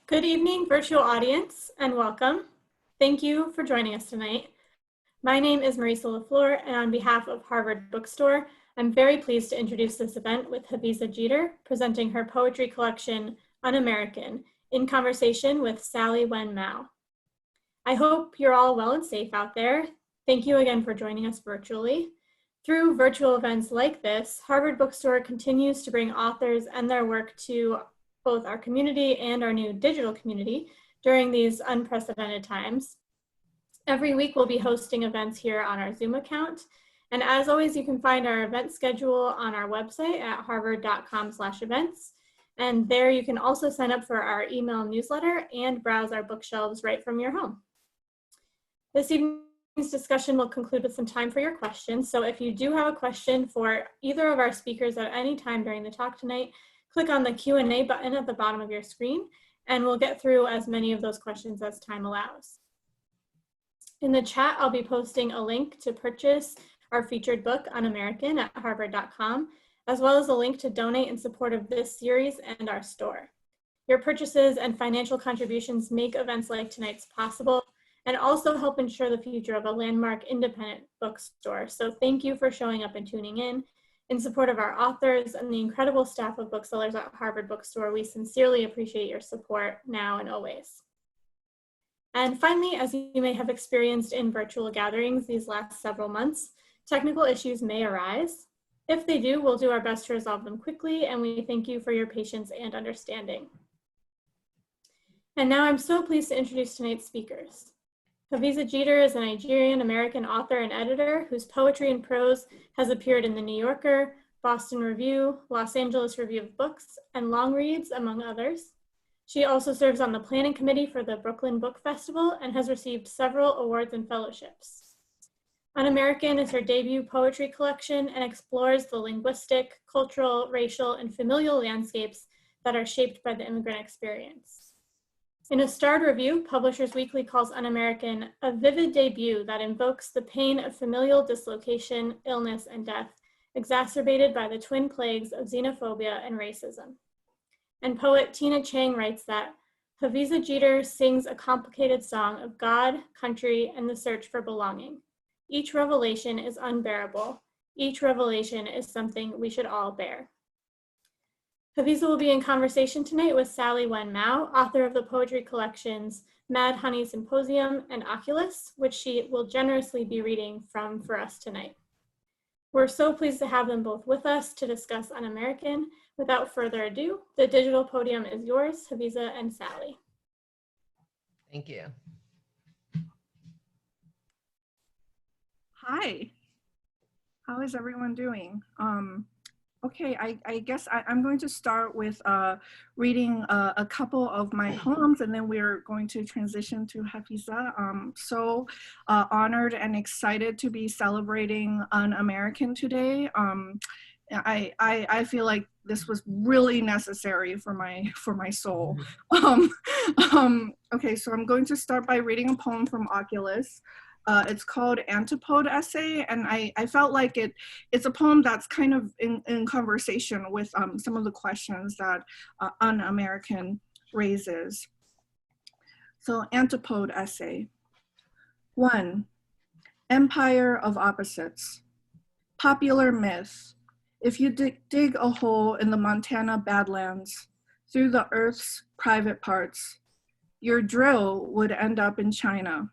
Good evening, virtual audience, and welcome. Thank you for joining us tonight. My name is Marisa LaFleur, and on behalf of Harvard Bookstore, I'm very pleased to introduce this event with Hafizah Geter, presenting her poetry collection, UnAmerican, in conversation with Sally Wen Mao. I hope you're all well and safe out there. Thank you again for joining us virtually. Through virtual events like this, Harvard Bookstore continues to bring authors and their work to both our community and our new digital community during these unprecedented times. Every week we'll be hosting events here on our Zoom account. And as always, you can find our event schedule on our website at harvard.com/events. And there you can also sign up for our email newsletter and browse our bookshelves right from your home. This evening's discussion will conclude with some time for your questions. So if you do have a question for either of our speakers at any time during the talk tonight, click on the Q&A button at the bottom of your screen, and we'll get through as many of those questions as time allows. In the chat, I'll be posting a link to purchase our featured book, UnAmerican, at harvard.com, as well as a link to donate in support of this series and our store. Your purchases and financial contributions make events like tonight's possible and also help ensure the future of a landmark independent bookstore. So thank you for showing up and tuning in support of our authors and the incredible staff of booksellers at Harvard Bookstore. We sincerely appreciate your support now and always. And finally, as you may have experienced in virtual gatherings these last several months, technical issues may arise. If they do, we'll do our best to resolve them quickly, and we thank you for your patience and understanding. And now I'm so pleased to introduce tonight's speakers. Hafizah Geter is a Nigerian-American author and editor whose poetry and prose has appeared in The New Yorker, Boston Review, Los Angeles Review of Books, and Long Reads, among others. She also serves on the planning committee for the Brooklyn Book Festival and has received several awards and fellowships. UnAmerican is her debut poetry collection and explores the linguistic, cultural, racial, and familial landscapes that are shaped by the immigrant experience. In a starred review, Publishers Weekly calls UnAmerican a vivid debut that invokes the pain of familial dislocation, illness, and death, exacerbated by the twin plagues of xenophobia and racism. And poet Tina Chang writes that Hafizah Geter sings a complicated song of God, country, and the search for belonging. Each revelation is unbearable. Each revelation is something we should all bear. Hafizah will be in conversation tonight with Sally Wen Mao, author of the poetry collections Mad Honey Symposium and Oculus, which she will generously be reading from for us tonight. We're so pleased to have them both with us to discuss UnAmerican. Without further ado, the digital podium is yours, Hafizah and Sally. Thank you. Hi, how is everyone doing? Okay, I guess I'm going to start with reading a couple of my poems, and then we're going to transition to Hafizah. So honored and excited to be celebrating UnAmerican today. I feel like this was really necessary for my soul. Okay, so I'm going to start by reading a poem from Oculus. It's called Antipode Essay, and I felt like it's a poem that's kind of in conversation with some of the questions that UnAmerican raises. So Antipode Essay. 1. Empire of Opposites. Popular myth. If you dig a hole in the Montana Badlands through the Earth's private parts, your drill would end up in China.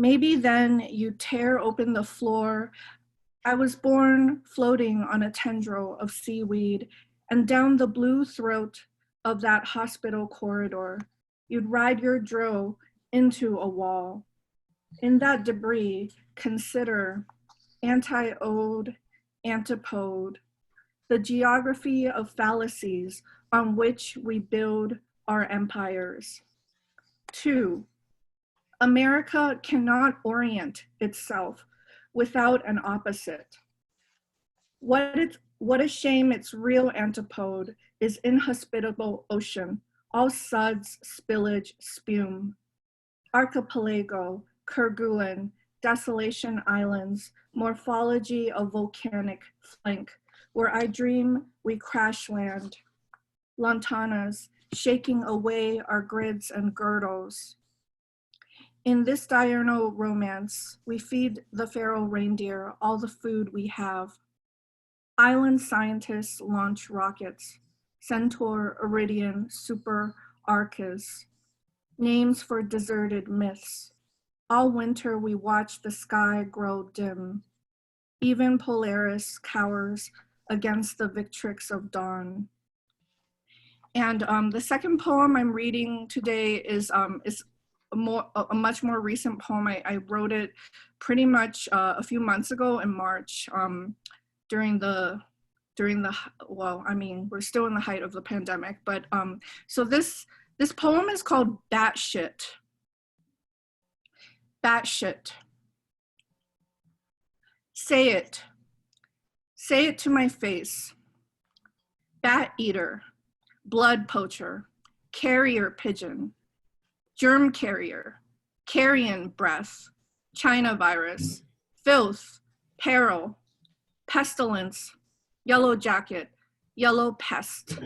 Maybe then you tear open the floor. I was born floating on a tendril of seaweed, and down the blue throat of that hospital corridor, you'd ride your drill into a wall. In that debris, consider anti-ode, antipode, the geography of fallacies on which we build our empires. 2. America cannot orient itself without an opposite. What a shame its real antipode is inhospitable ocean, all suds, spillage, spume. Archipelago, Kerguelen, Desolation Islands, morphology of volcanic flank, where I dream we crash land. Lantanas, shaking away our grids and girdles. In this diurnal romance, we feed the feral reindeer all the food we have. Island scientists launch rockets, Centaur, Iridian, Super, Arcus, names for deserted myths. All winter we watch the sky grow dim. Even Polaris cowers against the victrix of dawn. And the second poem I'm reading today is a much more recent poem. I wrote it pretty much a few months ago in March during the, well, I mean, we're still in the height of the pandemic, but so this poem is called Batshit. Batshit. Say it to my face. Bat eater, blood poacher, carrier pigeon, germ carrier, carrion breath, China virus, filth, peril, pestilence, yellow jacket, yellow pest.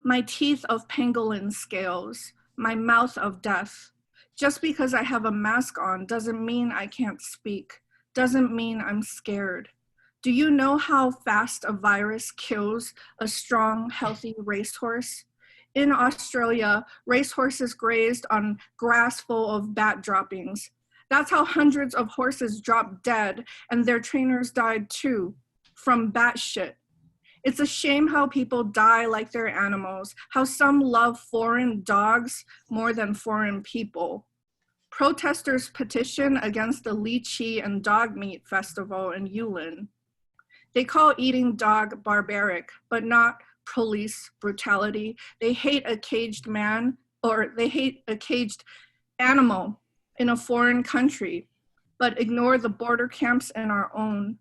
My teeth of pangolin scales, my mouth of death. Just because I have a mask on doesn't mean I can't speak, doesn't mean I'm scared. Do you know how fast a virus kills a strong, healthy racehorse? In Australia, racehorses grazed on grass full of bat droppings. That's how hundreds of horses dropped dead, and their trainers died too, from bat shit. It's a shame how people die like they're animals, how some love foreign dogs more than foreign people. Protesters petition against the lychee and dog meat festival in Yulin. They call eating dog barbaric, but not police brutality. They hate a caged man, or they hate a caged animal in a foreign country, but ignore the border camps in our own.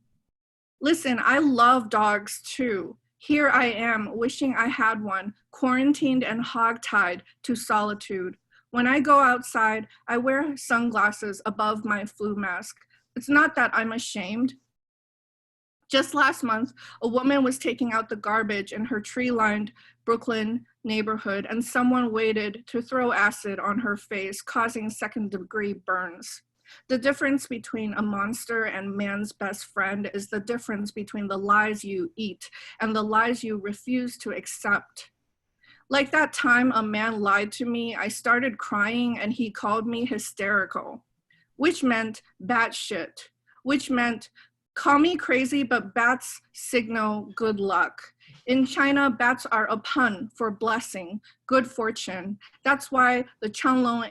Listen, I love dogs too. Here I am, wishing I had one, quarantined and hogtied to solitude. When I go outside, I wear sunglasses above my flu mask. It's not that I'm ashamed. Just last month, a woman was taking out the garbage in her tree-lined Brooklyn neighborhood, and someone waited to throw acid on her face, causing second-degree burns. The difference between a monster and man's best friend is the difference between the lies you eat and the lies you refuse to accept. Like that time a man lied to me, I started crying and he called me hysterical, which meant batshit, which meant call me crazy, but bats signal good luck. In China, bats are a pun for blessing, good fortune. That's why the Changlong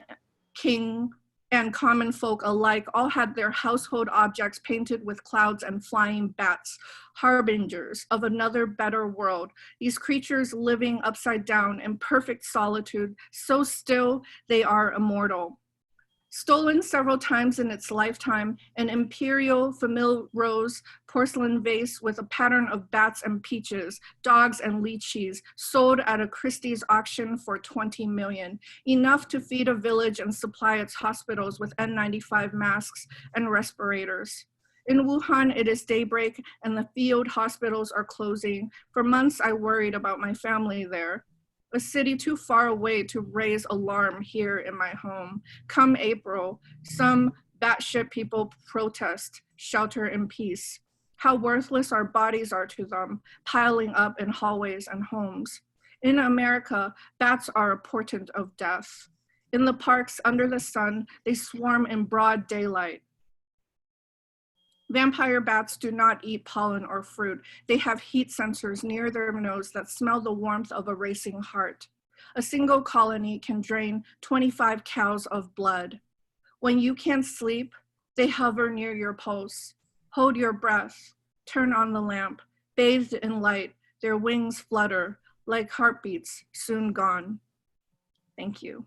king and common folk alike all had their household objects painted with clouds and flying bats, harbingers of another better world. These creatures living upside down in perfect solitude, so still they are immortal. Stolen several times in its lifetime, an imperial famille rose porcelain vase with a pattern of bats and peaches, dogs and lychees, sold at a Christie's auction for 20 million, enough to feed a village and supply its hospitals with N95 masks and respirators. In Wuhan, it is daybreak and the field hospitals are closing. For months, I worried about my family there. A city too far away to raise alarm here in my home. Come April, some batshit people protest, shelter in peace. How worthless our bodies are to them, piling up in hallways and homes. In America, bats are a portent of death. In the parks under the sun, they swarm in broad daylight. Vampire bats do not eat pollen or fruit. They have heat sensors near their nose that smell the warmth of a racing heart. A single colony can drain 25 cows of blood. When you can't sleep, they hover near your pulse. Hold your breath. Turn on the lamp. Bathed in light, their wings flutter like heartbeats soon gone. Thank you.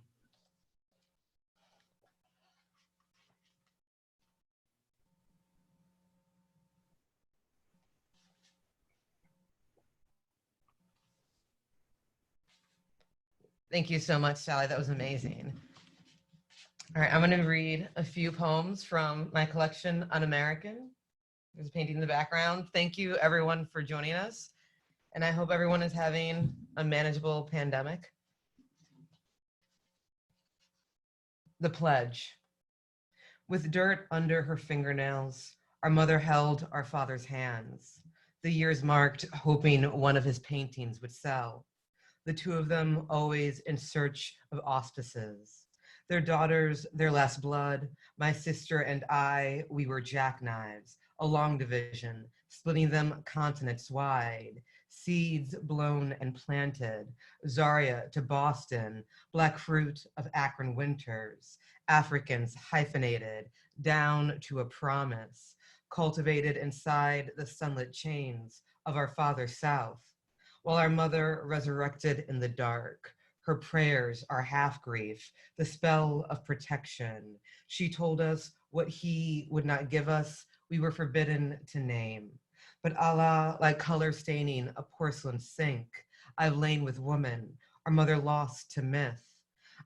Thank you so much, Sally. That was amazing. All right, I'm going to read a few poems from my collection, UnAmerican. There's a painting in the background. Thank you, everyone, for joining us. and I hope everyone is having a manageable pandemic. The pledge. With dirt under her fingernails, our mother held our father's hands. The years marked, hoping one of his paintings would sell. The two of them always in search of auspices. Their daughters, their last blood, my sister and I, we were jackknives, a long division, splitting them continents wide, seeds blown and planted, Zaria to Boston, black fruit of Akron winters, Africans hyphenated, down to a promise, cultivated inside the sunlit chains of our father's South, while our mother resurrected in the dark. Her prayers are half grief, the spell of protection. She told us what he would not give us, we were forbidden to name. But Allah, like color staining a porcelain sink, I've lain with woman, our mother lost to myth.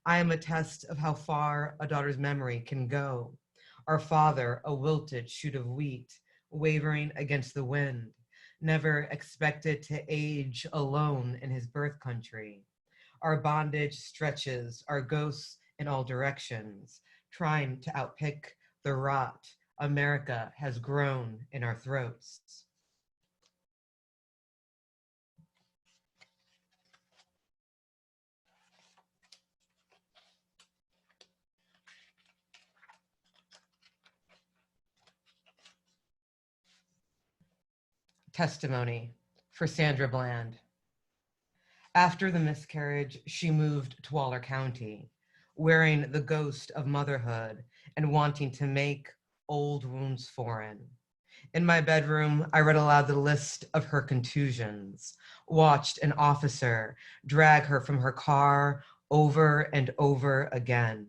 I am a test of how far a daughter's memory can go. Our father, a wilted shoot of wheat, wavering against the wind, never expected to age alone in his birth country. Our bondage stretches, our ghosts in all directions, trying to outpick the rot America has grown in our throats. Testimony for Sandra Bland. After the miscarriage, she moved to Waller County, wearing the ghost of motherhood and wanting to make old wounds foreign. In my bedroom, I read aloud the list of her contusions, watched an officer drag her from her car over and over again,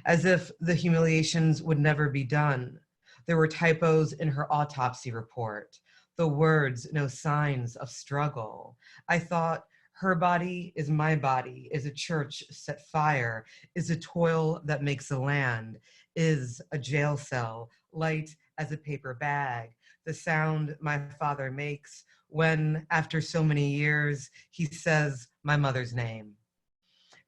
as if the humiliations would never be done. There were typos in her autopsy report, the words, no signs of struggle. I thought, her body is my body, is a church set fire, is a toil that makes a land, is a jail cell, light as a paper bag, the sound my father makes when, after so many years, he says my mother's name.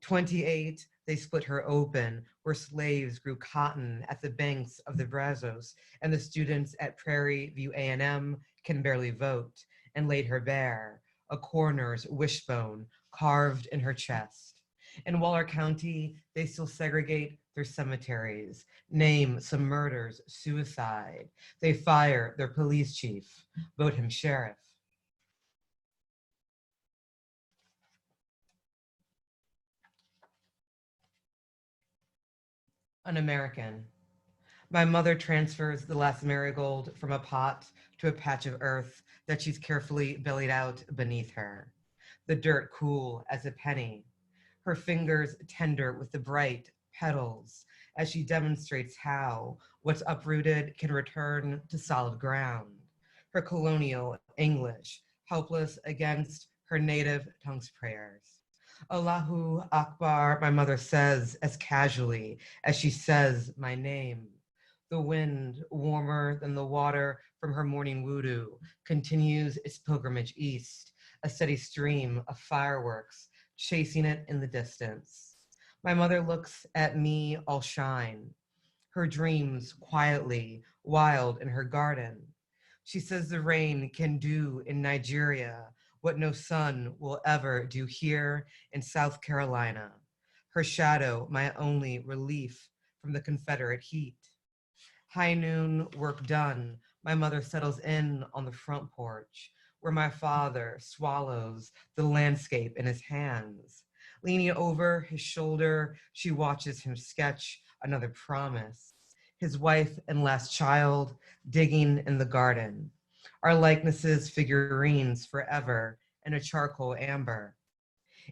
28, they split her open, where slaves grew cotton at the banks of the Brazos, and the students at Prairie View A&M can barely vote, and laid her bare, a coroner's wishbone carved in her chest. In Waller County, they still segregate their cemeteries, name some murders suicide. They fire their police chief, vote him sheriff. UnAmerican. My mother transfers the last marigold from a pot to a patch of earth that she's carefully bellied out beneath her. The dirt cool as a penny. Her fingers tender with the bright petals as she demonstrates how what's uprooted can return to solid ground. Her colonial English, helpless against her native tongue's prayers. Allahu Akbar, my mother says as casually as she says my name. The wind, warmer than the water from her morning wudu, continues its pilgrimage east, a steady stream of fireworks chasing it in the distance. My mother looks at me all shine, her dreams quietly wild in her garden. She says the rain can do in Nigeria what no sun will ever do here in South Carolina. Her shadow, my only relief from the Confederate heat. High noon, work done, my mother settles in on the front porch, where my father swallows the landscape in his hands. Leaning over his shoulder, she watches him sketch another promise. His wife and last child digging in the garden. Our likenesses figurines forever in a charcoal amber.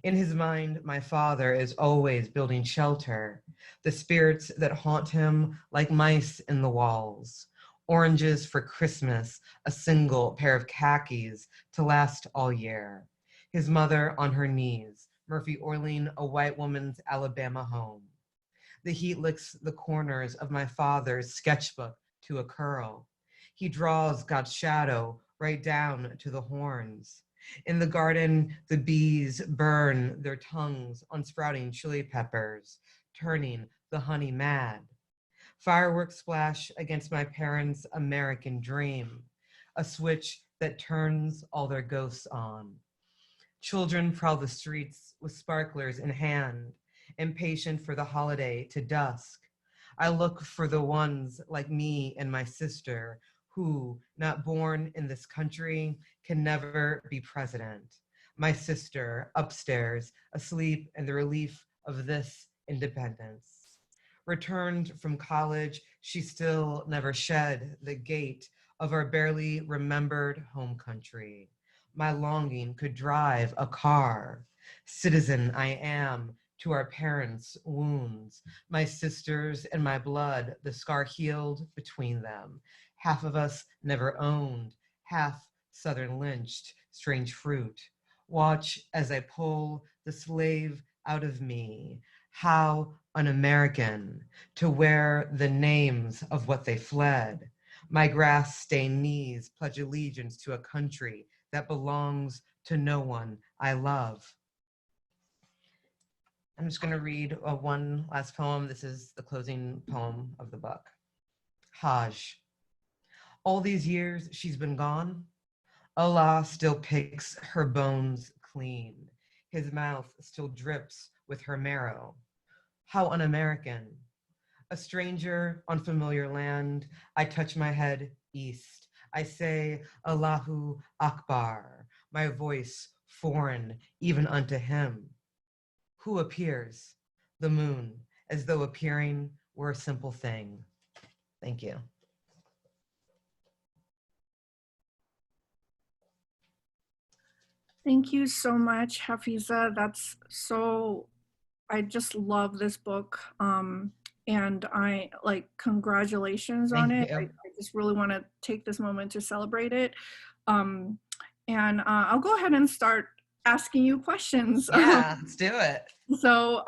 In his mind, my father is always building shelter, the spirits that haunt him like mice in the walls. Oranges for Christmas, a single pair of khakis to last all year. His mother on her knees, Murphy oiling a white woman's Alabama home. The heat licks the corners of my father's sketchbook to a curl. He draws God's shadow right down to the horns. In the garden, the bees burn their tongues on sprouting chili peppers, turning the honey mad. Fireworks splash against my parents' American dream, a switch that turns all their ghosts on. Children prowl the streets with sparklers in hand, impatient for the holiday to dusk. I look for the ones like me and my sister who, not born in this country, can never be president. My sister, upstairs, asleep in the relief of this independence. Returned from college, she still never shed the gate of our barely remembered home country. My longing could drive a car. Citizen I am to our parents' wounds, my sisters and my blood, the scar healed between them. Half of us never owned, half Southern lynched, strange fruit. Watch as I pull the slave out of me. How un-American to wear the names of what they fled. My grass-stained knees pledge allegiance to a country that belongs to no one I love. I'm just going to read one last poem. This is the closing poem of the book. Hajj. All these years she's been gone. Allah still picks her bones clean. His mouth still drips with her marrow. How un-American. A stranger on familiar land, I touch my head east. I say, Allahu Akbar, my voice foreign even unto him. Who appears? The moon, as though appearing were a simple thing. Thank you. Thank you so much, Hafizah. I just love this book. And I congratulations on it. I just really want to take this moment to celebrate it. And I'll go ahead and start asking you questions. Yeah, let's do it. So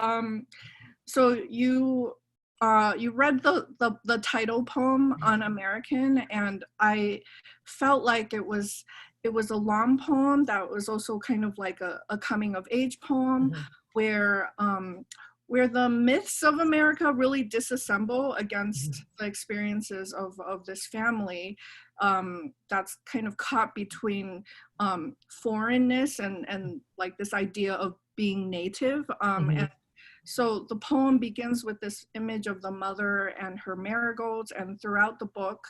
you read the title poem UnAmerican, and I felt like it was a long poem that was also kind of like a coming of age poem, where the myths of America really disassemble against the experiences of this family that's kind of caught between foreignness and like this idea of being native. And so the poem begins with this image of the mother and her marigolds, and throughout the book,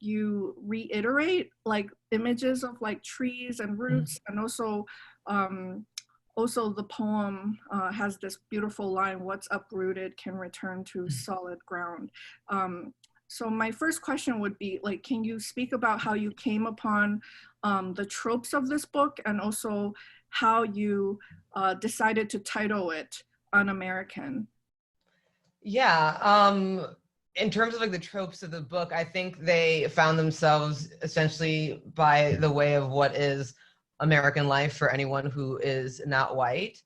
you reiterate like images of like trees and roots, and also the poem has this beautiful line, what's uprooted can return to solid ground. So my first question would be, like, can you speak about how you came upon the tropes of this book, and also how you decided to title it Un-American? Yeah, in terms of like the tropes of the book, I think they found themselves essentially by the way of what is American life for anyone who is not white.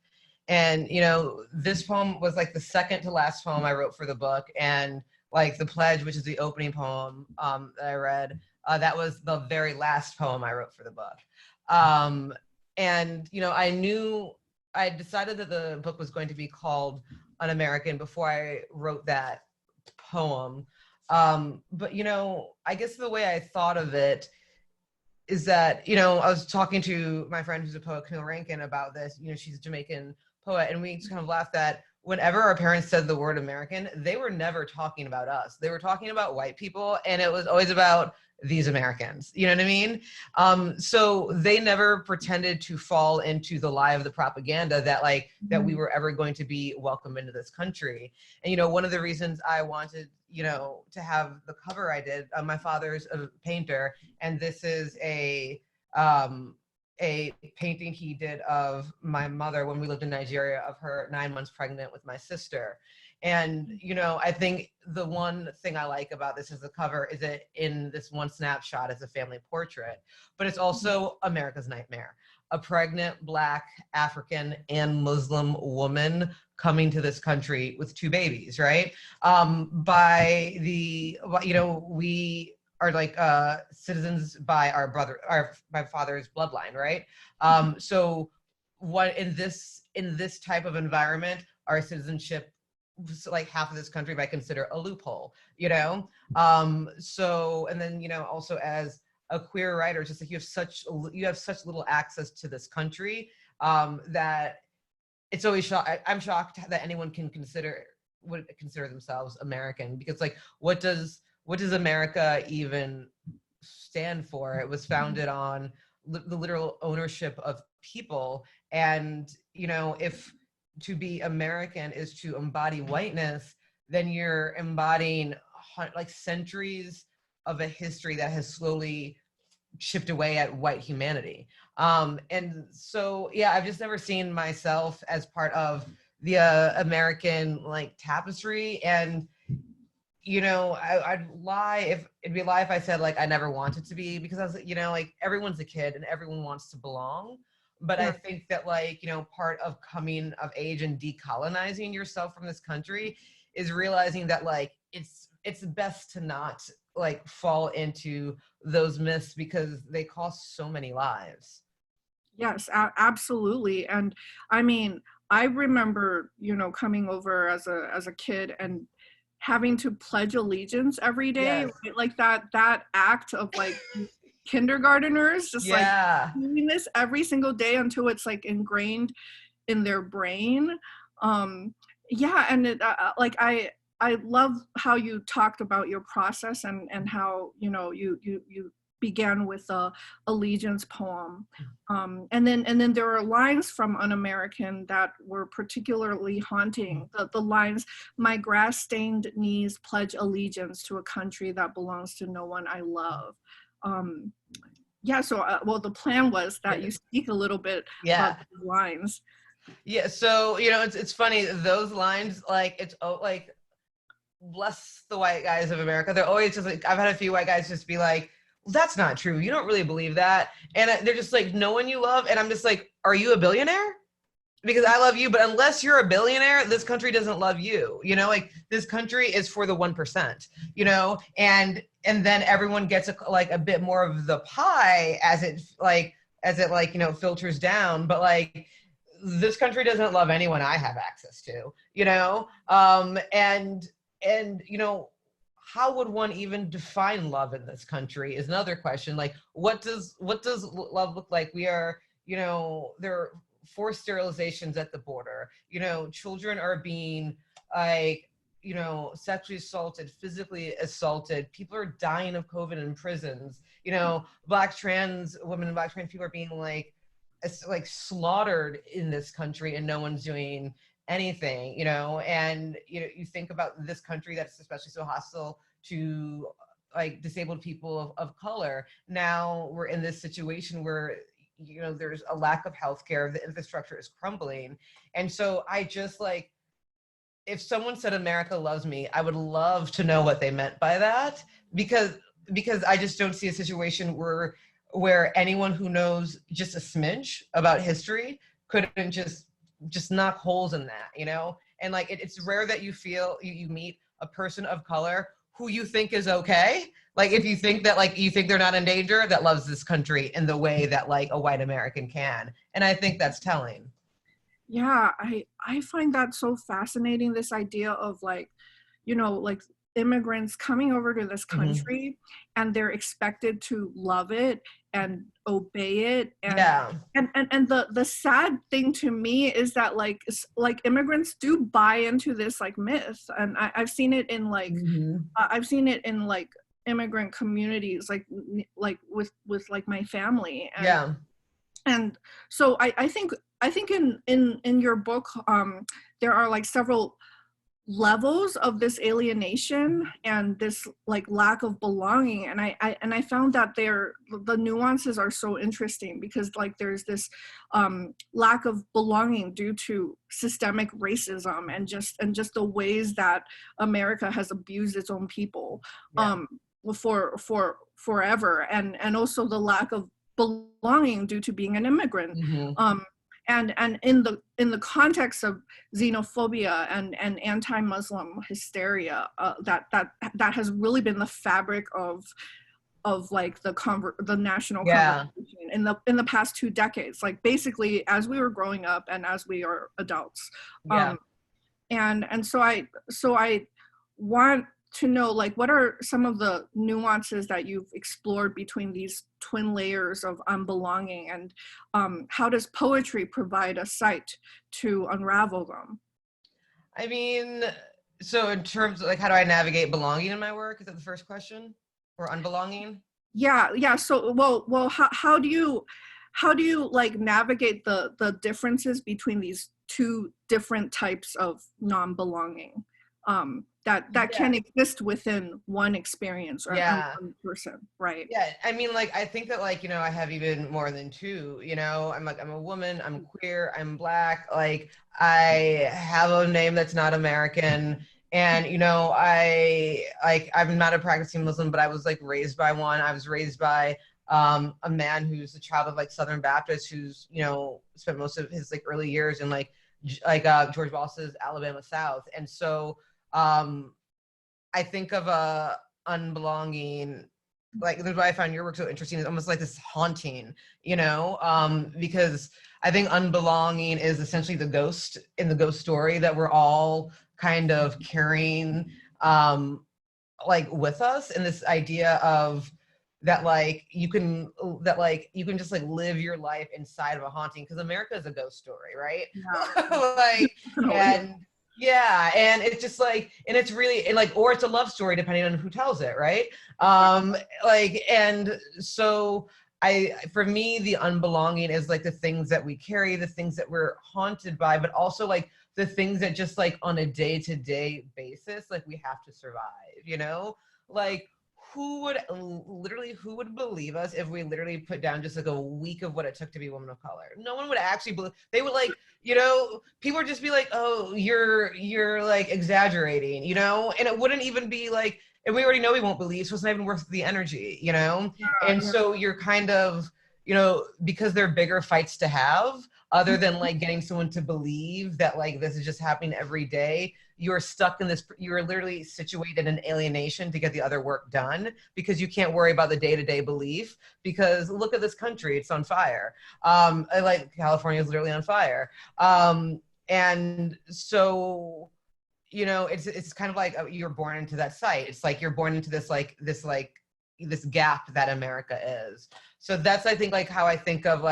And, you know, this poem was like the second to last poem I wrote for the book. And like The Pledge, which is the opening poem that I read, that was the very last poem I wrote for the book. And, you know, I decided that the book was going to be called Un-American before I wrote that poem. But, you know, I guess the way I thought of it is that, you know, I was talking to my friend who's a poet, Camille Rankin, about this. You know, she's a Jamaican poet, and we just kind of laughed that whenever our parents said the word American, they were never talking about us. They were talking about white people, and it was always about these Americans, you know what I mean? So they never pretended to fall into the lie of the propaganda that like, that we were ever going to be welcome into this country. And, you know, one of the reasons I wanted, you know, to have the cover I did, my father's a painter, and this is a painting he did of my mother when we lived in Nigeria, of her 9 months pregnant with my sister. And, you know, I think the one thing I like about this as the cover is that in this one snapshot is a family portrait, but it's also America's nightmare. A pregnant Black, African, and Muslim woman coming to this country with 2 babies, right? You know, we like citizens by my father's bloodline, right? So what in this type of environment, our citizenship, like half of this country might consider a loophole, you know? So, and then, you know, also as a queer writer, it's just like you have such little access to this country, that it's always I'm shocked that anyone would consider themselves American, because like, what does America even stand for? It was founded on the literal ownership of people. And, you know, if to be American is to embody whiteness, then you're embodying like centuries of a history that has slowly chipped away at white humanity. And so, yeah, I've just never seen myself as part of the American like tapestry. And, you know, it'd be a lie if I said like I never wanted to be, because I was, you know, like everyone's a kid and everyone wants to belong. But I think that, like, you know, part of coming of age and decolonizing yourself from this country is realizing that like it's best to not like fall into those myths, because they cost so many lives. Yes, absolutely. And I mean, I remember, you know, coming over as a kid and having to pledge allegiance every day, Yes. right? Like that act of like kindergarteners just like doing this every single day until it's like ingrained in their brain. Yeah, and it, like I love how you talked about your process and how, you know, you began with a allegiance poem, and then there are lines from UnAmerican that were particularly haunting. The lines, "My grass-stained knees pledge allegiance to a country that belongs to no one I love." Yeah, so well, the plan was that you speak a little bit about those lines. Yeah, so, you know, it's funny, those lines, like, it's like, bless the white guys of America, they're always just like, I've had a few white guys just be like, that's not true, you don't really believe that. And they're just like, no one you love. And I'm just like, are you a billionaire? Because I love you, but unless you're a billionaire, this country doesn't love you. You know, like, this country is for the 1%, you know, and then everyone gets a bit more of the pie as it you know, filters down. But like, this country doesn't love anyone I have access to, you know? And you know, how would one even define love in this country is another question. Like, what does love look like? We are, you know, there are forced sterilizations at the border. You know, children are being, like, you know, sexually assaulted, physically assaulted. People are dying of COVID in prisons. You know, Black trans women and Black trans people are being like slaughtered in this country, and no one's doing anything, you know. And, you know, you think about this country that's especially so hostile to like disabled people of color. Now we're in this situation where, you know, there's a lack of healthcare, the infrastructure is crumbling. And so I just like, if someone said America loves me, I would love to know what they meant by that, because I just don't see a situation where anyone who knows just a smidge about history couldn't just knock holes in that, you know? And like, it's rare that you feel you meet a person of color who you think is okay. Like, if you think that, like, you think they're not in danger, that loves this country in the way that like a white American can. And I think that's telling. Yeah, I find that so fascinating, this idea of like, you know, like immigrants coming over to this country and they're expected to love it and obey it. And the sad thing to me is that like immigrants do buy into this like myth. And I've seen it in like, I've seen it in like immigrant communities, like with like my family. And so I think in your book, there are like several levels of this alienation and this like lack of belonging, and I found that the nuances are so interesting, because like there's this lack of belonging due to systemic racism and just the ways that America has abused its own people for forever, and also the lack of belonging due to being an immigrant. And in the context of xenophobia and anti-Muslim hysteria, that has really been the fabric of of like the national Yeah. conversation in the past 2 decades, like basically as we were growing up and as we are adults. Yeah. And so I want to know, like, what are some of the nuances that you've explored between these twin layers of unbelonging, and how does poetry provide a site to unravel them? I mean, so in terms of like, how do I navigate belonging in my work? Is that the first question? Or unbelonging? Yeah. So, well, how do you like navigate the differences between these two different types of non-belonging that Yeah. can exist within one experience or Yeah. one person, right? Yeah, I mean, like, I think that, like, I have even more than two, I'm a woman, I'm queer, I'm Black, like, I have a name that's not American, and, I'm not a practicing Muslim, but I was, like, raised by one. I was raised by a man who's a child of, like, Southern Baptist, who's, spent most of his, like, early years in, George Wallace's Alabama South, and so, I think of unbelonging, like, that's why I found your work so interesting. It's almost like this haunting, because I think unbelonging is essentially the ghost in the ghost story that we're all kind of carrying, with us, and this idea of that, you can just like live your life inside of a haunting, because America is a ghost story, right? Yeah. And yeah, and it's just and it's really or it's a love story depending on who tells it, right? And so for me, the unbelonging is like the things that we carry, the things that we're haunted by, but also like the things that just on a day-to-day basis, we have to survive, who would believe us if we literally put down just a week of what it took to be a woman of color? No one would actually believe. They would people would just be like, oh, you're exaggerating, and it wouldn't even be and we already know we won't believe, so it's not even worth the energy, and so you're kind of, because they're bigger fights to have, other than getting someone to believe that this is just happening every day. You're stuck in this, you're literally situated in alienation to get the other work done, because you can't worry about the day-to-day belief, because look at this country, it's on fire. California is literally on fire. And so, it's kind of like you're born into that site. It's like you're born into this this gap that America is. So that's, I think, how I think of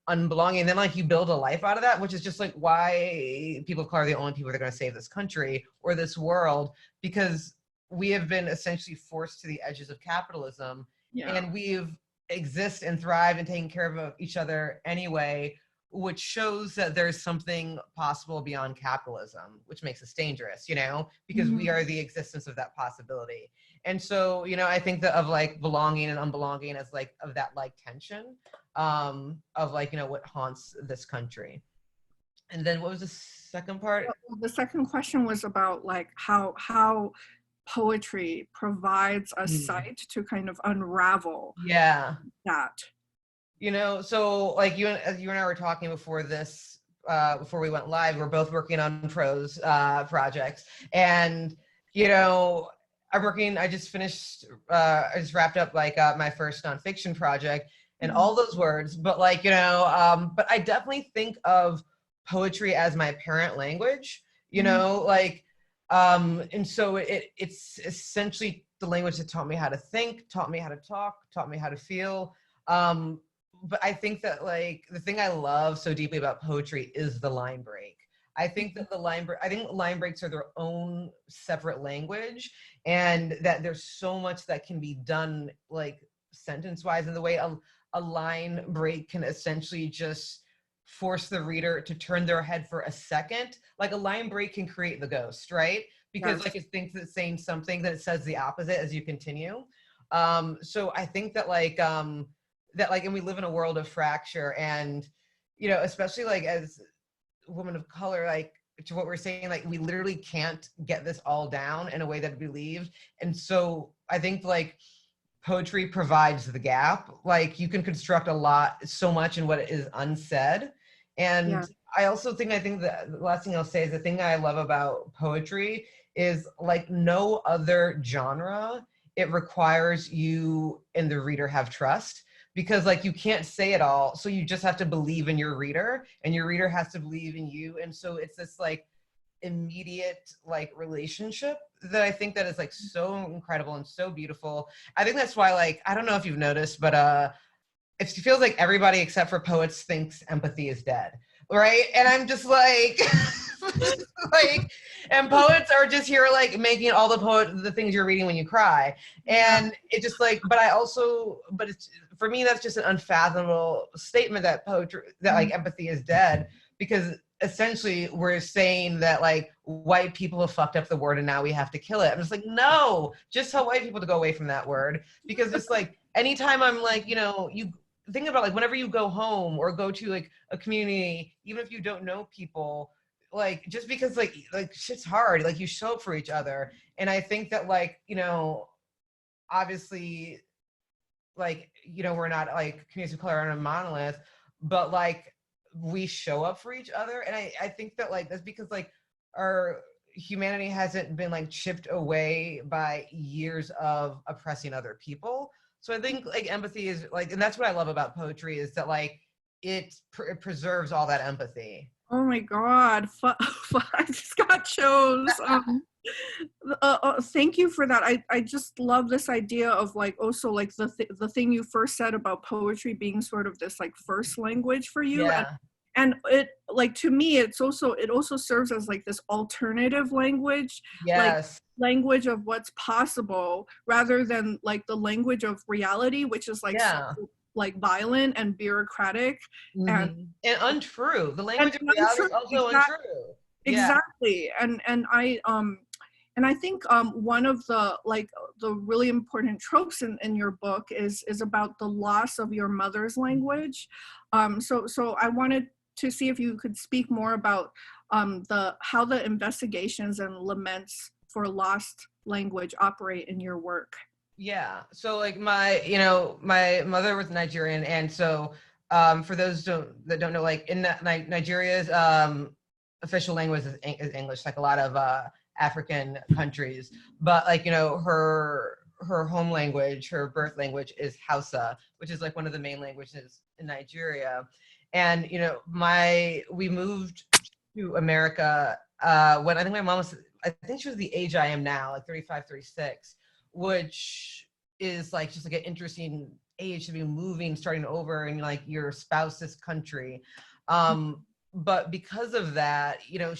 unbelonging. And then you build a life out of that, which is just why people of color are the only people that are going to save this country or this world, because we have been essentially forced to the edges of capitalism. Yeah. And we've exist and thrive and taken care of each other anyway, which shows that there's something possible beyond capitalism, which makes us dangerous, because we are the existence of that possibility. And so, I think that of belonging and unbelonging as of that tension of what haunts this country. And then what was the second part? The second question was about how poetry provides a site to kind of unravel that. So you and I were talking before this, before we went live, we're both working on prose projects, and I just finished, I just wrapped up my first nonfiction project and all those words, but but I definitely think of poetry as my parent language, and so it's essentially the language that taught me how to think, taught me how to talk, taught me how to feel. But I think that the thing I love so deeply about poetry is the line break. I think that line breaks are their own separate language, and that there's so much that can be done sentence wise, and the way a line break can essentially just force the reader to turn their head for a second. A line break can create the ghost, right? Because it thinks it's saying something, that it says the opposite as you continue. So I think that and we live in a world of fracture, and especially as women of color, to what we're saying, we literally can't get this all down in a way that believed. And so I think poetry provides the gap. You can construct so much in what is unsaid. And I think that the last thing I'll say is the thing I love about poetry is no other genre it requires you and the reader have trust, because like you can't say it all, so you just have to believe in your reader, and your reader has to believe in you. And so it's this like immediate like relationship that I think that is like so incredible and so beautiful. I think that's why, like, I don't know if you've noticed, but it feels like everybody except for poets thinks empathy is dead, right? And I'm just like like, and poets are just here like making all the things you're reading when you cry. And it just like, but it's, for me, that's just an unfathomable statement that poetry, that like empathy is dead, because essentially we're saying that like white people have fucked up the word and now we have to kill it. I'm just like, no, just tell white people to go away from that word. Because it's like, anytime I'm like, you know, you think about like whenever you go home or go to like a community, even if you don't know people, like just because like shit's hard, like you show up for each other. And I think that like, you know, obviously like, you know, we're not like communities of color on a monolith, but like we show up for each other. And I think that like that's because like our humanity hasn't been like chipped away by years of oppressing other people. So I think like empathy is like, and that's what I love about poetry, is that like it preserves all that empathy. Oh my God, I just got chills. Thank you for that. I just love this idea of like also like the thing you first said about poetry being sort of this like first language for you. Yeah. And it like, to me, it also serves as like this alternative language, Yes. like language of what's possible, rather than like the language of reality, which is like Yeah. so, like violent and bureaucratic and untrue. The language of reality is also untrue. Exactly. And I think one of the like the really important tropes in your book is about the loss of your mother's language. So I wanted to see if you could speak more about how the investigations and laments for lost language operate in your work. Yeah. So like my mother was Nigerian, and so for those that don't know, like in Nigeria's official language is English, like a lot of African countries. But like, you know, her home language, her birth language is Hausa, which is like one of the main languages in Nigeria. And you know, we moved to America when I think my mom was, I think she was the age I am now, like 35, 36, which is like just like an interesting age to be moving, starting over in like your spouse's country. But because of that, you know,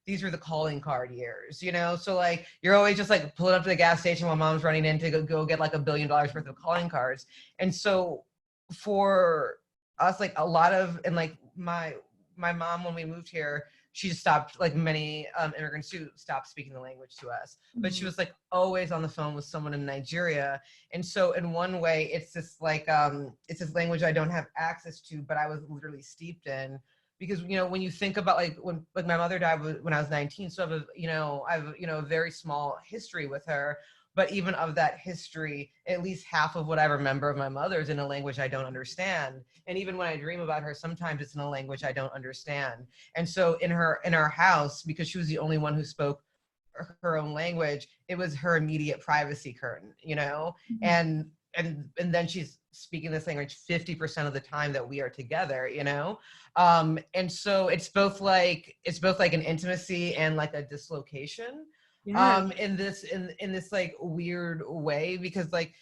these were the calling card years, you know? So like, you're always just like pulling up to the gas station while mom's running in to go get like $1 billion worth of calling cards. And so for us, like a lot of, and like my mom, when we moved here, she just stopped, like many immigrants who stopped speaking the language to us. But she was like always on the phone with someone in Nigeria. And so in one way, it's this like, it's this language I don't have access to, but I was literally steeped in. Because, you know, when you think about like when like my mother died when I was 19, so I have a very small history with her. But even of that history, at least half of what I remember of my mother is in a language I don't understand. And even when I dream about her, sometimes it's in a language I don't understand. And so in our house, because she was the only one who spoke her own language, it was her immediate privacy curtain, you know? And then she's speaking this language 50% of the time that we are together, you know? And so it's both like an intimacy and like a dislocation. In this like weird way, because like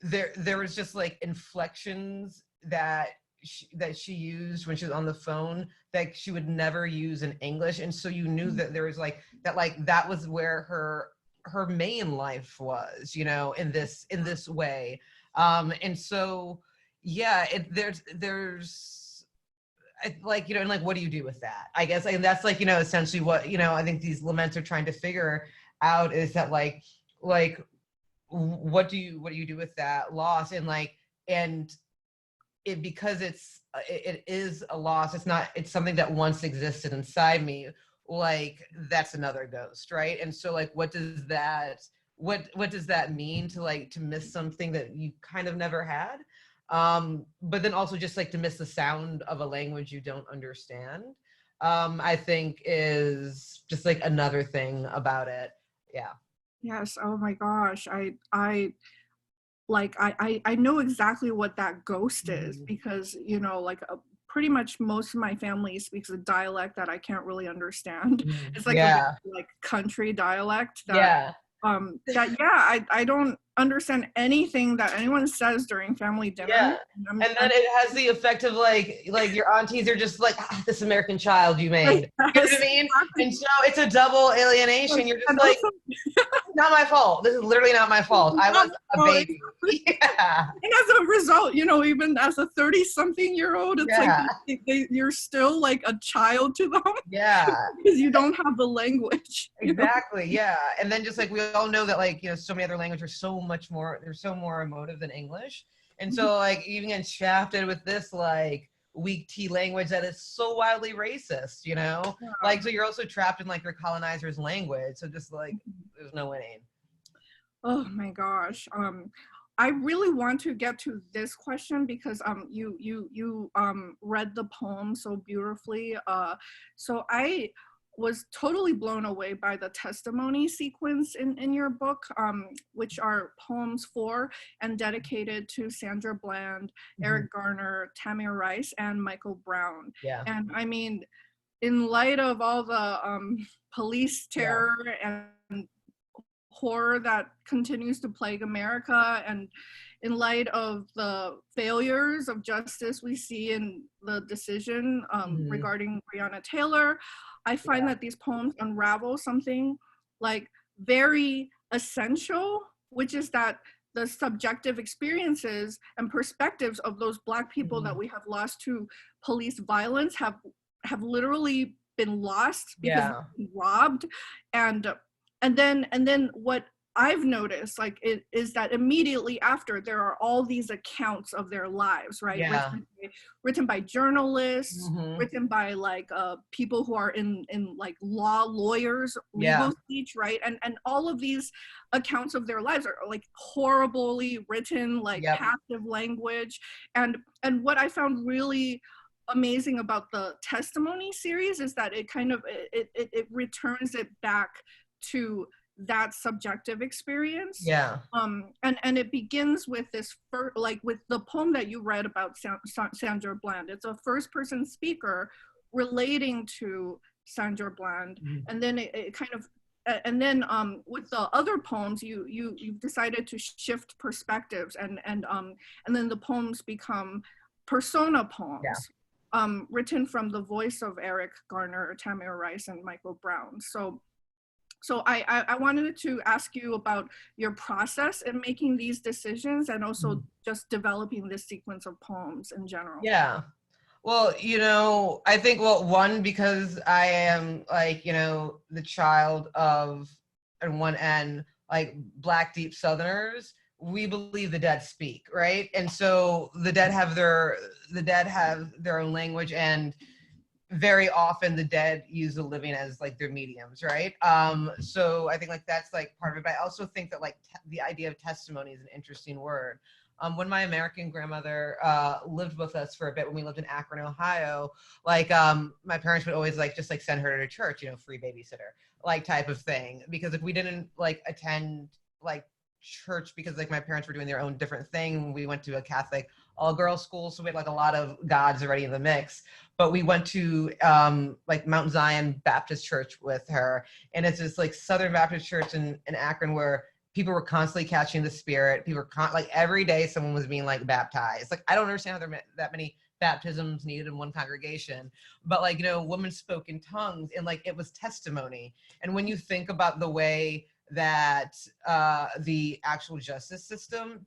there was just like inflections that she used when she was on the phone that she would never use in English. And so you knew that there was like that was where her main life was, you know, in this way. And so yeah, there's like, you know, and like what do you do with that, I guess. And that's like, you know, essentially what, you know, I think these laments are trying to figure out, is that like what do you do with that loss? And like, and it, because it is a loss, it's something that once existed inside me, like that's another ghost, right? And so like what does that mean to miss something that you kind of never had, but then also just like to miss the sound of a language you don't understand, I think is just like another thing about it. Yeah. Yes. Oh my gosh. I know exactly what that ghost is, because, you know, like pretty much most of my family speaks a dialect that I can't really understand. It's like a very, Yeah. like country dialect Yeah. I don't understand anything that anyone says during family dinner. Yeah. And then it has the effect of like your aunties are just like, this American child you made. You know what I mean? Exactly. And so it's a double alienation. You're just And like, also, it's not my fault. This is literally not my fault. I was a baby. Yeah. and as a result, you know, even as a 30-something-year-old, it's like Yeah. you're still like a child to them. Yeah. Because you don't have the language. Exactly. Yeah. And then just like we all know that like, you know, so many other languages are so much more, they're so more emotive than English. And so like even getting shafted with this like weak tea language that is so wildly racist, you know? Yeah. Like, so you're also trapped in like your colonizer's language. So just like, there's no winning. Oh my gosh. I really want to get to this question because you read the poem so beautifully. So I was totally blown away by the testimony sequence in your book, which are poems for and dedicated to Sandra Bland, Eric Garner, Tamir Rice, and Michael Brown. Yeah. And I mean, in light of all the police terror and horror that continues to plague America, and in light of the failures of justice we see in the decision regarding Breonna Taylor, I find that these poems unravel something like very essential, which is that the subjective experiences and perspectives of those Black people that we have lost to police violence have literally been lost because they've been robbed. And then what I've noticed is that immediately after there are all these accounts of their lives, right? Yeah. Written by journalists, written by like people who are in like lawyers, legal speech, right? And all of these accounts of their lives are like horribly written, like passive language. And what I found really amazing about the testimony series is that it kind of it returns it back to that subjective experience. And it begins with this with the poem that you read about Sandra Bland. It's a first person speaker relating to Sandra Bland, and then it kind of with the other poems you've decided to shift perspectives, and then the poems become persona poems, written from the voice of Eric Garner, Tamir Rice, and Michael Brown. So I wanted to ask you about your process in making these decisions, and also just developing this sequence of poems in general. Yeah. Well, you know, I think, well, one, because I am like, you know, the child of, on one end, like Black deep Southerners, we believe the dead speak, right? And so the dead have their own language, and very often the dead use the living as like their mediums, right? So I think like that's like part of it. But I also think that like the idea of testimony is an interesting word. When my American grandmother lived with us for a bit, when we lived in Akron, Ohio, like my parents would always like just like send her to church, you know, free babysitter, like type of thing. Because if we didn't like attend like church because like my parents were doing their own different thing, we went to a Catholic all-girls school, so we had like a lot of gods already in the mix. But we went to like Mount Zion Baptist Church with her, and it's this like Southern Baptist church in Akron where people were constantly catching the spirit. People were like every day someone was being like baptized. Like I don't understand how there are that many baptisms needed in one congregation, but like, you know, women spoke in tongues, and like it was testimony. And when you think about the way that the actual justice system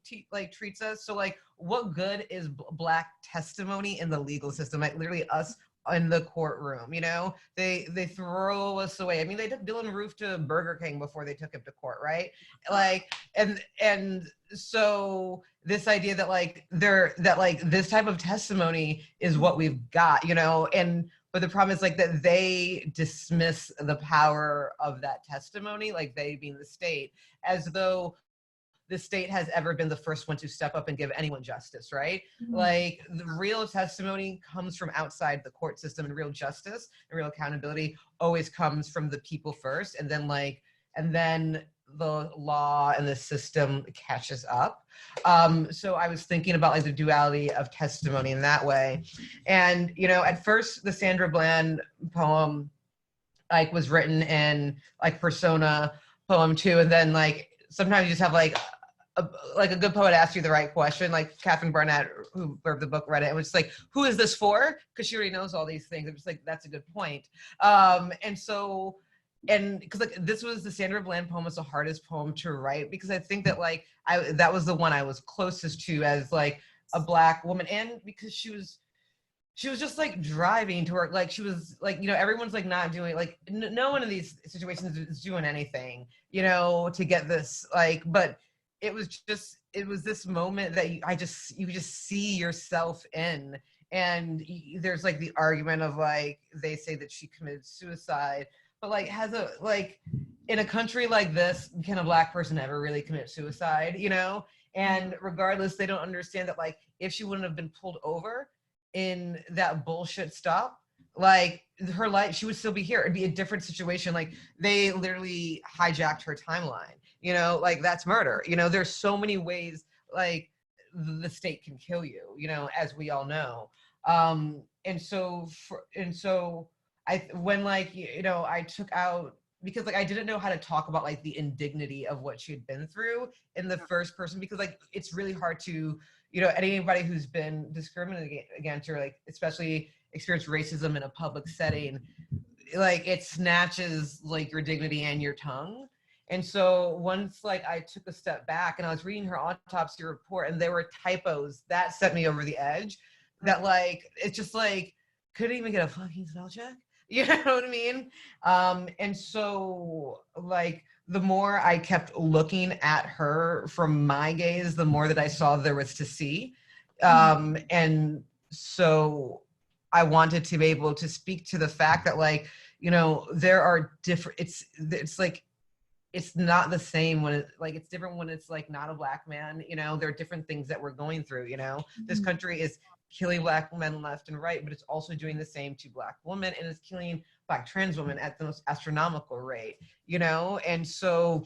treats us, so like what good is Black testimony in the legal system? Like literally us in the courtroom, you know, they throw us away. I mean, they took Dylan Roof to Burger King before they took him to court, right? Like, and so this idea that like this type of testimony is what we've got, you know, but the problem is like that they dismiss the power of that testimony, like they being the state, as though the state has ever been the first one to step up and give anyone justice, right? Like the real testimony comes from outside the court system, and real justice and real accountability always comes from the people first. And then the law and the system catches up. So I was thinking about like the duality of testimony in that way. And, you know, at first the Sandra Bland poem like was written in like persona poem too. And then like, sometimes you just have like a good poet asked you the right question. Like Catherine Barnett, who wrote the book, read it and was just like, who is this for? Because she already knows all these things. I'm just like, that's a good point. And because like this was the Sandra Bland poem was the hardest poem to write, because I think that like that was the one I was closest to as like a Black woman, and because she was just like driving to work, like she was like, you know, everyone's like not doing like no one in these situations is doing anything, you know, to get this like, but it was this moment that you just see yourself in. And there's like the argument of like, they say that she committed suicide, but like in a country like this, can a Black person ever really commit suicide, you know? And regardless, they don't understand that like if she wouldn't have been pulled over in that bullshit stop, like her life, she would still be here. It'd be a different situation. Like they literally hijacked her timeline, you know, like that's murder. You know, there's so many ways like the state can kill you, you know, as we all know. And so when like, you know, I took out, because like I didn't know how to talk about like the indignity of what she had been through in the first person, because like it's really hard to, you know, anybody who's been discriminated against or like especially experienced racism in a public setting, like it snatches like your dignity and your tongue. And so once like I took a step back and I was reading her autopsy report and there were typos that set me over the edge, that like it's just like couldn't even get a fucking spell check. You know what I mean? And so like the more I kept looking at her from my gaze, the more that I saw there was to see. And so I wanted to be able to speak to the fact that like, you know, there are different, it's like, it's not the same when it's different when it's like not a Black man, you know, there are different things that we're going through, you know, this country is killing Black men left and right, but it's also doing the same to Black women, and it's killing Black trans women at the most astronomical rate, you know? And so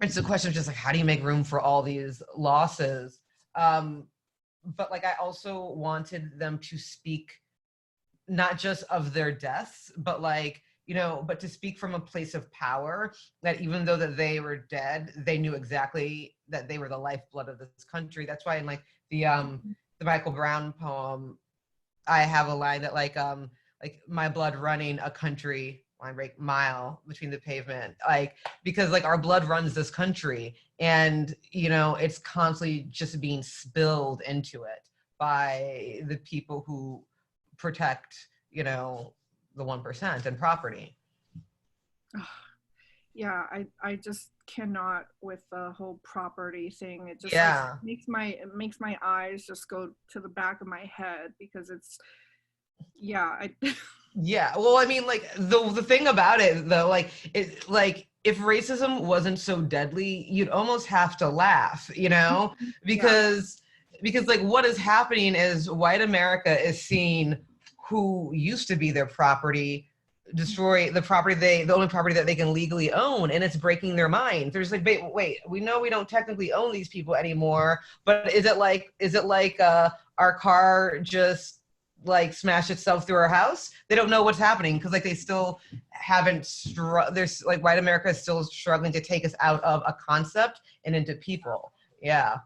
it's a question of just like, how do you make room for all these losses? But like, I also wanted them to speak not just of their deaths, but like, you know, but to speak from a place of power, that even though that they were dead, they knew exactly that they were the lifeblood of this country. That's why in like the Michael Brown poem, I have a line that like my blood running a country line break mile between the pavement, like because like our blood runs this country, and you know it's constantly just being spilled into it by the people who protect, you know, the 1% and property. Yeah, I just cannot with the whole property thing. It just Yeah. like, makes my eyes just go to the back of my head, because it's yeah. Yeah, well, I mean, like the thing about it though, like it like if racism wasn't so deadly, you'd almost have to laugh, you know, because like what is happening is white America is seeing who used to be their property destroy the only property that they can legally own, and it's breaking their mind. There's like, wait, we know we don't technically own these people anymore, but is it like our car just like smashed itself through our house? They don't know what's happening because like they still haven't there's like white America is still struggling to take us out of a concept and into people. Yeah.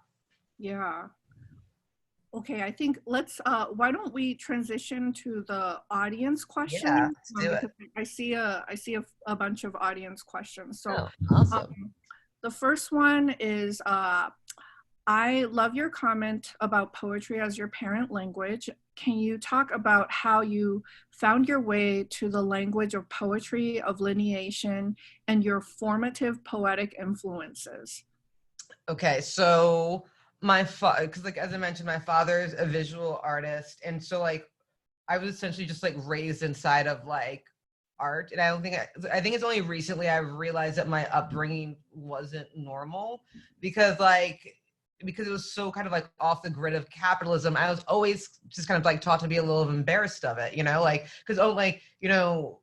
Okay, I think let's why don't we transition to the audience questions? Yeah, let's do it. I see a bunch of audience questions. So awesome. The first one is I love your comment about poetry as your parent language. Can you talk about how you found your way to the language of poetry, of lineation, and your formative poetic influences? Okay, so because like as I mentioned, my father's a visual artist, and so like I was essentially just like raised inside of like art, and I think it's only recently I've realized that my upbringing wasn't normal, because it was so kind of like off the grid of capitalism. I was always just kind of like taught to be a little embarrassed of it, you know, like because like, you know,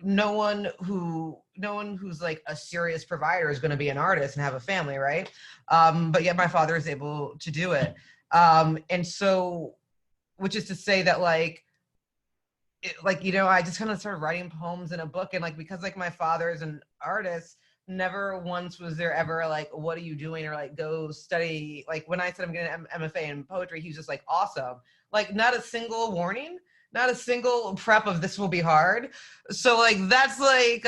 no one who's like a serious provider is going to be an artist and have a family, right? But yet my father is able to do it. And so, which is to say that like, I just kind of started writing poems in a book, and like, because like my father is an artist, never once was there ever like, what are you doing, or like, go study. Like when I said I'm getting an MFA in poetry, he was just like, awesome. Like not a single warning, not a single prep of this will be hard. So like, that's like,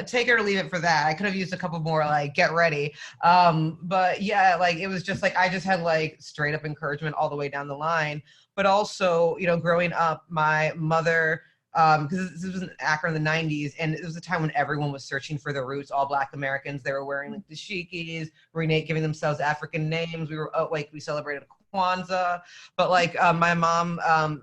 take it or leave it for that. I could have used a couple more like, get ready. But yeah, like it was just like, I just had like straight up encouragement all the way down the line. But also, growing up, my mother, because this was in Akron in the 90s, and it was a time when everyone was searching for their roots, all Black Americans. They were wearing like dashikis, giving themselves African names. We celebrated Kwanzaa, but like my mom taught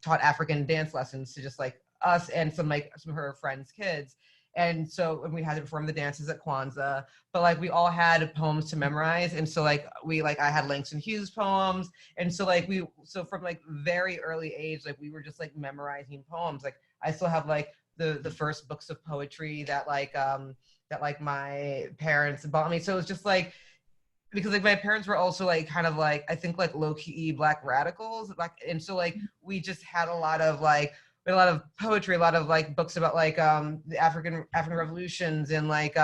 African dance lessons to just like us and some of her friends' kids. And so we had to perform the dances at Kwanzaa, but like we all had poems to memorize. And so like I had Langston Hughes poems. And so like so from like very early age, like we were just like memorizing poems. Like I still have like the first books of poetry that my parents bought me. So it was just like, because like my parents were also like kind of like, I think like low-key Black radicals. And so like we just had a lot of poetry, a lot of like books about like the African revolutions, and like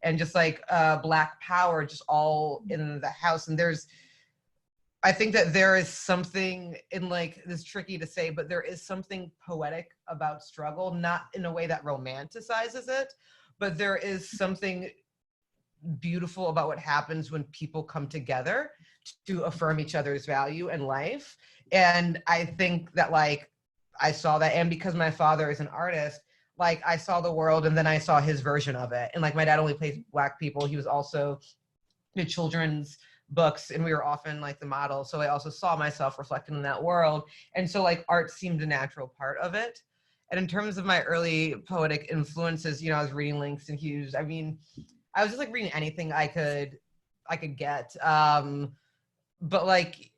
and just like Black power, just all in the house. And I think that there is something in like, this tricky to say, but there is something poetic about struggle, not in a way that romanticizes it, but there is something beautiful about what happens when people come together to affirm each other's value and life. And I think that like, I saw that, and because my father is an artist, like I saw the world and then I saw his version of it. And like my dad only plays Black people. He was also did children's books, and we were often like the model. So I also saw myself reflected in that world. And so like art seemed a natural part of it. And in terms of my early poetic influences, I was reading Langston Hughes. I mean, I was just like reading anything I could get. But like,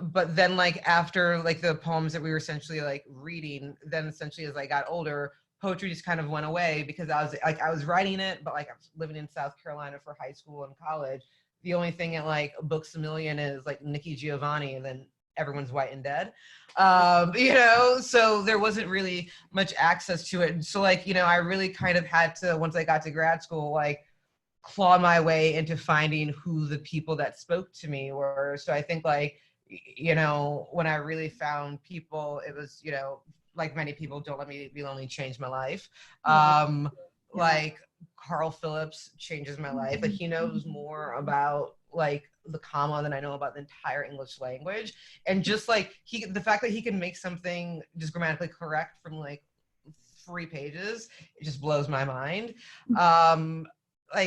but then like after like the poems that we were essentially like reading, then essentially as I got older, poetry just kind of went away, because I was writing it, but like I was living in South Carolina for high school and college. The only thing at like Books A Million is like Nikki Giovanni, and then everyone's white and dead. So there wasn't really much access to it. So like, I really kind of had to, once I got to grad school, like claw my way into finding who the people that spoke to me were. So I think like, when I really found people, it was, like many people, Don't Let Me Be Lonely changed my life. Like Carl Phillips changes my life. Like he knows more about like the comma than I know about the entire English language. And just like the fact that he can make something just grammatically correct from like 3 pages, it just blows my mind.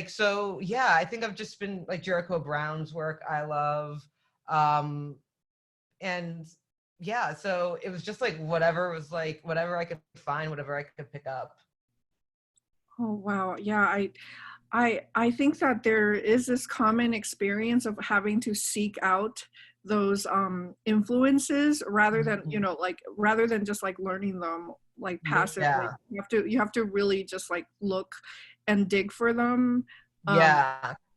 So yeah, I think I've just been like Jericho Brown's work I love. And yeah, so it was just like whatever I could find, whatever I could pick up. Oh, wow. Yeah, I think that there is this common experience of having to seek out those influences rather than, rather than just like learning them like passively. Yeah. You have to really just like look and dig for them.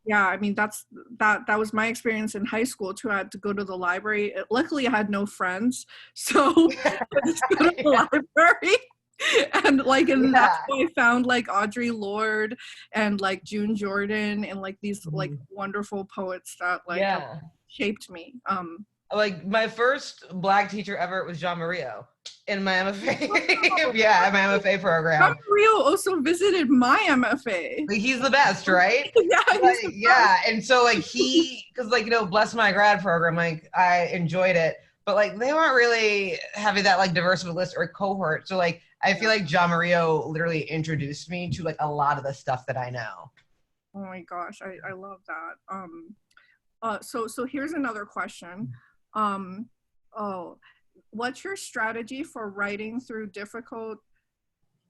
Yeah, I mean, that was my experience in high school too. I had to go to the library. Luckily, I had no friends, so I just go to the library. And like, and that's why I found like Audre Lorde and like June Jordan and like these like wonderful poets that like shaped me. Like my first Black teacher ever was John Murillo in my MFA. Yeah, my MFA program. John Murillo also visited my MFA. Like, he's the best, right? Yeah, and so like because like bless my grad program, like I enjoyed it, but like they weren't really having that like diverse of a list or cohort. So like I feel like John Murillo literally introduced me to like a lot of the stuff that I know. Oh my gosh, I love that. So here's another question. What's your strategy for writing through difficult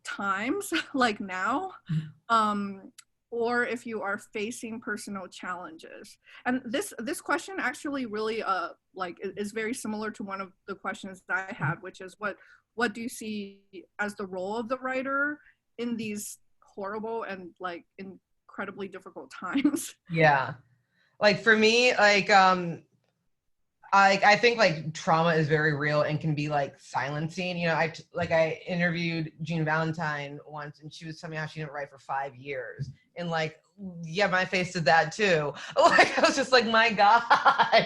times like now? Or if you are facing personal challenges? And this question actually really like is very similar to one of the questions that I had, which is what what do you see as the role of the writer in these horrible and like incredibly difficult times? Yeah. Like for me, like I think like trauma is very real and can be like silencing. You know, I interviewed Jean Valentine once, and she was telling me how she didn't write for 5 years, and like, yeah, my face did that too. Like I was just like, my God,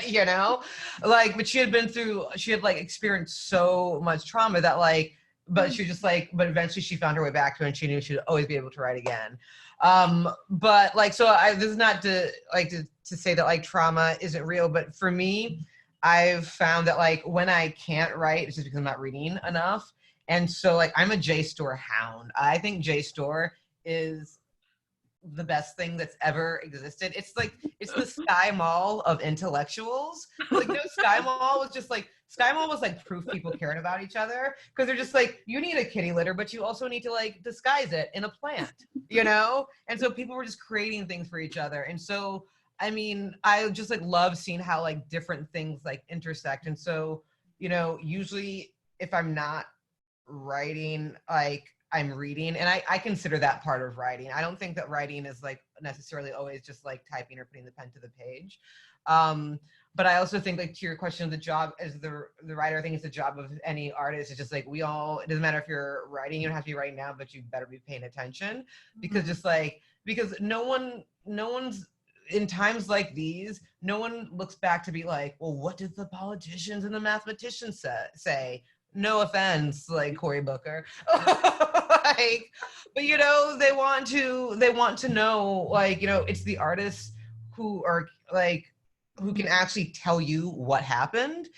you know, like, but she had like experienced so much trauma that like, but she just like, but eventually she found her way back to it, and she knew she'd always be able to write again. But like, so this is not to like to say that like trauma isn't real, but for me, I've found that like when I can't write, it's just because I'm not reading enough. And so like I'm a JSTOR hound. I think JSTOR is the best thing that's ever existed. It's like, it's the Sky Mall of intellectuals. Like, no, Sky Mall was like proof people cared about each other, because they're just like, you need a kitty litter, but you also need to like disguise it in a plant, you know? And so people were just creating things for each other. And so I mean, I just like love seeing how like different things like intersect. And so, you know, usually if I'm not writing, like I'm reading, and I consider that part of writing. I don't think that writing is like necessarily always just like typing or putting the pen to the page. But I also think, like, to your question of the job as the writer, I think it's the job of any artist. It's just like, it doesn't matter if you're writing, you don't have to be writing now, but you better be paying attention, because just like, because no one's in times like these, no one looks back to be like, well, what did the politicians and the mathematicians say? No offense, like Cory Booker. Like, but you know, they want to know, like, you know, it's the artists who are like, who can actually tell you what happened,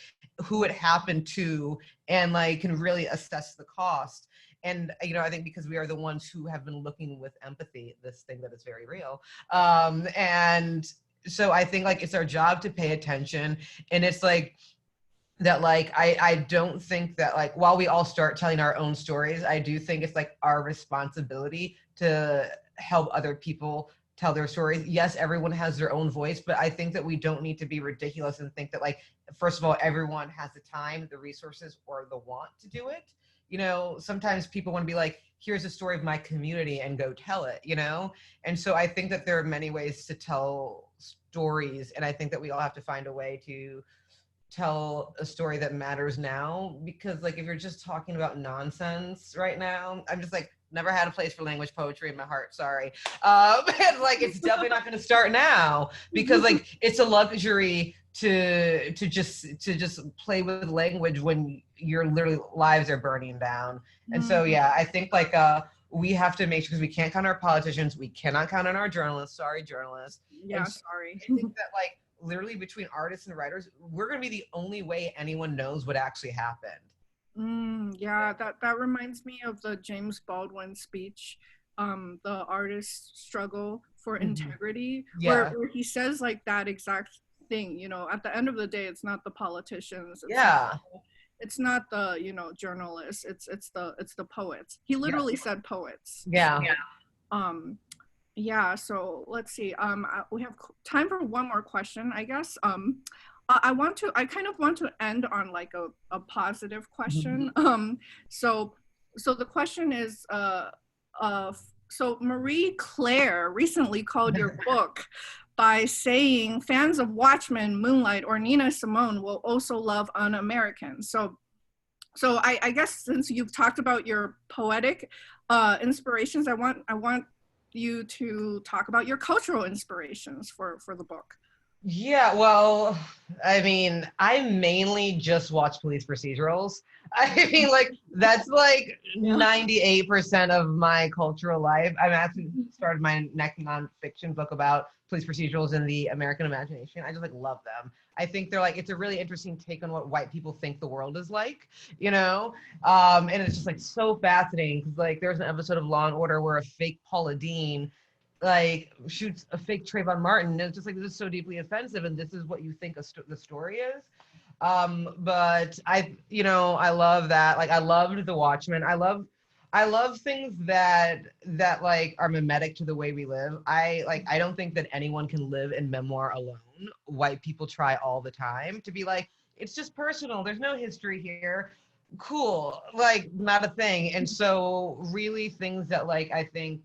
who it happened to, and like can really assess the cost. And, you know, I think because we are the ones who have been looking with empathy, this thing that is very real. And so I think like it's our job to pay attention. And it's like that, like, I don't think that like, while we all start telling our own stories, I do think it's like our responsibility to help other people tell their stories. Yes, everyone has their own voice, but I think that we don't need to be ridiculous and think that like, first of all, everyone has the time, the resources, or the want to do it. You know, sometimes people want to be like, here's a story of my community and go tell it, you know? And so I think that there are many ways to tell stories. And I think that we all have to find a way to tell a story that matters now, because like, if you're just talking about nonsense right now, I'm just like, never had a place for language poetry in my heart, sorry. And like, it's definitely not going to start now, because like, it's a luxury to just play with language when your literally lives are burning down. And so yeah, I think like we have to make sure, because we can't count on our politicians, we cannot count on our journalists, sorry journalists. Yeah, so sorry. I think that like literally between artists and writers, we're going to be the only way anyone knows what actually happened. Yeah, that reminds me of the James Baldwin speech, the artist's struggle for integrity, Yeah. where he says like that exact thing, you know, at the end of the day, it's not the politicians, it's not the, you know, journalists, it's the poets. He literally said poets. Yeah, so let's see, we have time for one more question, I guess. I kind of want to end on like a positive question. So the question is, so Marie Claire recently called your book by saying fans of Watchmen, Moonlight, or Nina Simone will also love Un-American. So I guess since you've talked about your poetic inspirations, I want you to talk about your cultural inspirations for the book. Yeah, well, I mean, I mainly just watch police procedurals. I mean, like, that's like 98% of my cultural life. I've actually started my next nonfiction book about police procedurals in the American imagination. I just like love them. I think they're like, it's a really interesting take on what white people think the world is like, you know? And it's just like so fascinating, because like there's an episode of Law and Order where a fake Paula Deen like shoots a fake Trayvon Martin, and it's just like, this is so deeply offensive, and this is what you think the story is. But I love that. Like, I loved The Watchmen. I love things that like are mimetic to the way we live. I don't think that anyone can live in memoir alone. White people try all the time to be like, it's just personal, there's no history here. cool, like not a thing. And so really things that like I think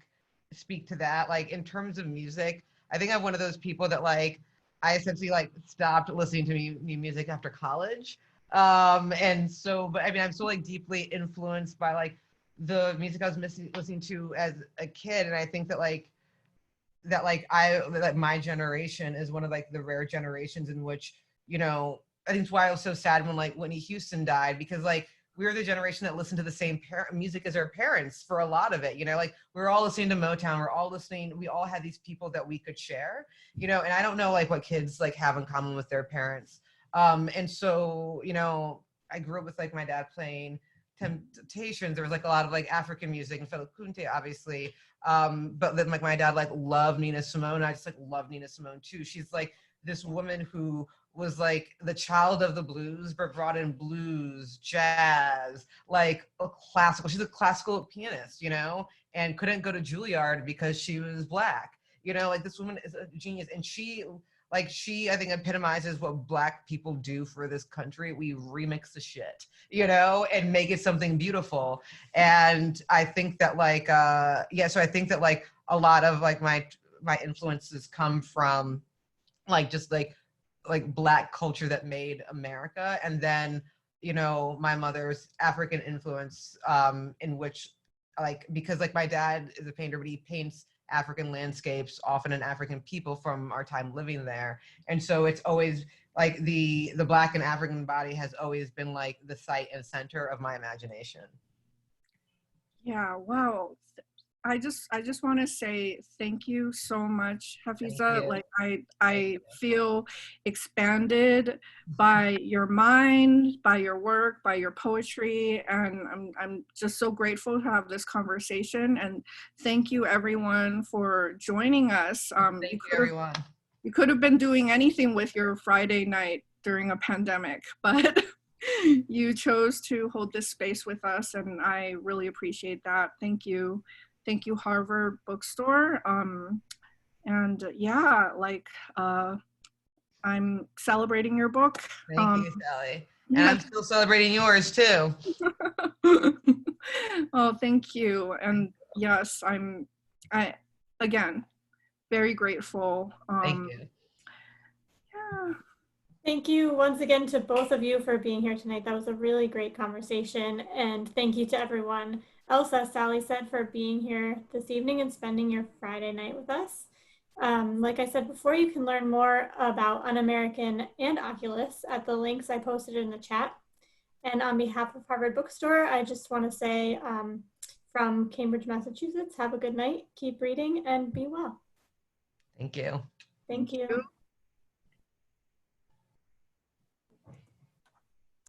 speak to that, like in terms of music, I think I'm one of those people that like I essentially like stopped listening to new music after college. And so, but I mean, I'm still like deeply influenced by like the music I was listening to as a kid. And I think that that my generation is one of like the rare generations in which, you know, I think it's why I was so sad when like Whitney Houston died, because like we were the generation that listened to the same music as our parents for a lot of it, you know, like we were all listening to Motown, we all had these people that we could share, you know, and I don't know like what kids like have in common with their parents. And so, you know, I grew up with like my dad playing Temptations. There was like a lot of like African music and Fela Kuti, obviously. But then like my dad like loved Nina Simone. I just like love Nina Simone too. She's like this woman who was like the child of the blues, but brought in blues, jazz, like a classical. She's a classical pianist, you know, and couldn't go to Juilliard because she was Black. You know, like this woman is a genius, and she I think epitomizes what Black people do for this country. We remix the shit, you know, and make it something beautiful. And I think that like so I think that like a lot of like my influences come from like just like Black culture that made America. And then, you know, my mother's African influence, in which like, because like my dad is a painter, but he paints African landscapes, often in African people from our time living there. And so it's always like the Black and African body has always been like the site and center of my imagination. Yeah, wow. I just want to say thank you so much, Hafizah. Like I feel expanded by your mind, by your work, by your poetry, and I'm just so grateful to have this conversation. And thank you everyone for joining us. Thank you everyone. You could have been doing anything with your Friday night during a pandemic, but you chose to hold this space with us, and I really appreciate that. Thank you. Thank you, Harvard Bookstore. And yeah, like I'm celebrating your book. Thank you, Sally. And I'm still celebrating yours too. Oh, thank you. And yes, I again, very grateful. Thank you. Yeah. Thank you once again to both of you for being here tonight. That was a really great conversation. And thank you to everyone else, as Sally said, for being here this evening and spending your Friday night with us. Like I said before, you can learn more about UnAmerican and Oculus at the links I posted in the chat. And on behalf of Harvard Bookstore, I just want to say from Cambridge, Massachusetts, have a good night, keep reading, and be well. Thank you. Thank you.